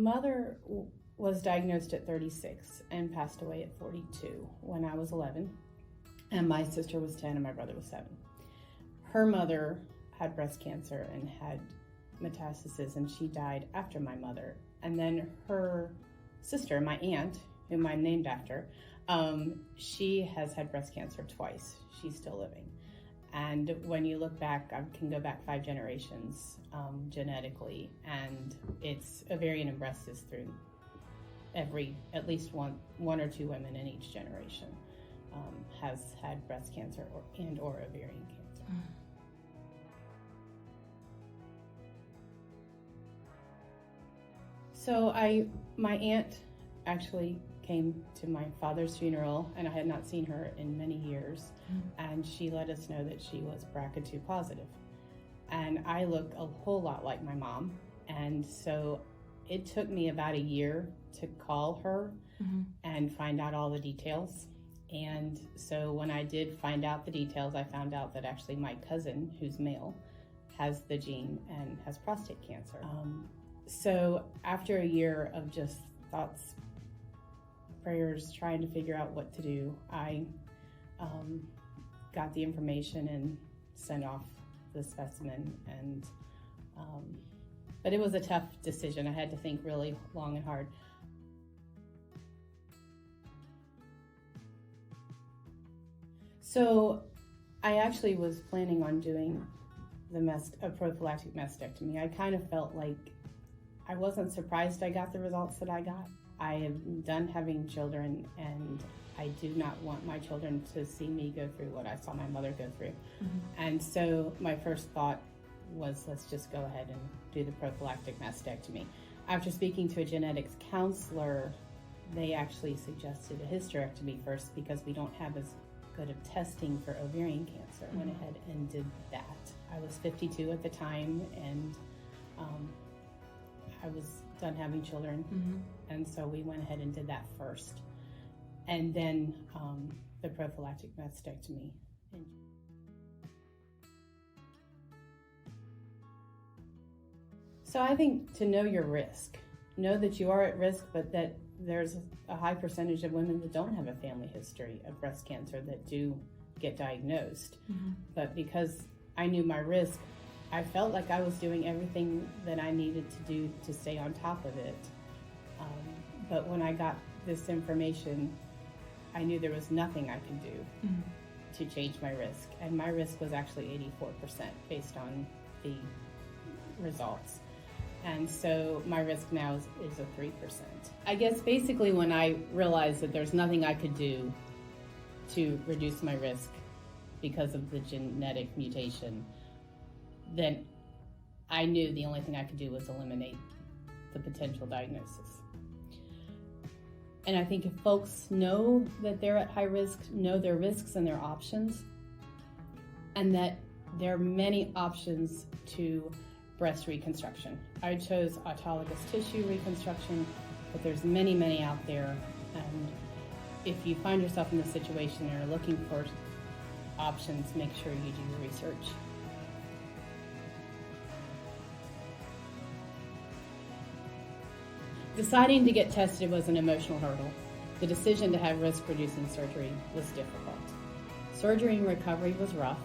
mother was diagnosed at 36 and passed away at 42 when I was 11, and my sister was 10 and my brother was 7. Her mother had breast cancer and had metastasis, and she died after my mother. And then her sister, my aunt, whom I'm named after, she has had breast cancer twice. She's still living. And when you look back, I can go back 5 generations genetically, and it's ovarian and breast is through at least one or two women in each generation has had breast cancer or ovarian cancer. So my aunt actually came to my father's funeral, and I had not seen her in many years, and she let us know that she was BRCA2 positive. And I look a whole lot like my mom, and so it took me about a year to call her and find out all the details. And so when I did find out the details, I found out that actually my cousin, who's male, has the gene and has prostate cancer. So after a year of just thoughts, prayers, trying to figure out what to do, I got the information and sent off the specimen. And but it was a tough decision. I had to think really long and hard. So I actually was planning on doing a prophylactic mastectomy. I kind of felt like I wasn't surprised I got the results that I got. I am done having children, and I do not want my children to see me go through what I saw my mother go through. And so my first thought was, let's just go ahead and do the prophylactic mastectomy. After speaking to a genetics counselor, they actually suggested a hysterectomy first because we don't have as good of testing for ovarian cancer. Went ahead and did that. I was 52 at the time, and I was done having children, and so we went ahead and did that first, and then the prophylactic mastectomy. So I think to know your risk, know that you are at risk, but that there's a high percentage of women that don't have a family history of breast cancer that do get diagnosed. But because I knew my risk, I felt like I was doing everything that I needed to do to stay on top of it. But when I got this information, I knew there was nothing I could do to change my risk. And my risk was actually 84% based on the results. And so my risk now is a 3%. I guess basically when I realized that there's nothing I could do to reduce my risk because of the genetic mutation, then I knew the only thing I could do was eliminate the potential diagnosis. And I think if folks know that they're at high risk, know their risks and their options, and that there are many options to breast reconstruction. I chose autologous tissue reconstruction, but there's many, many out there. And if you find yourself in this situation and are looking for options, make sure you do your research. Deciding to get tested was an emotional hurdle. The decision to have risk-reducing surgery was difficult. Surgery and recovery was rough.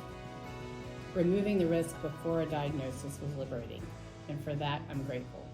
Removing the risk before a diagnosis was liberating, and for that, I'm grateful.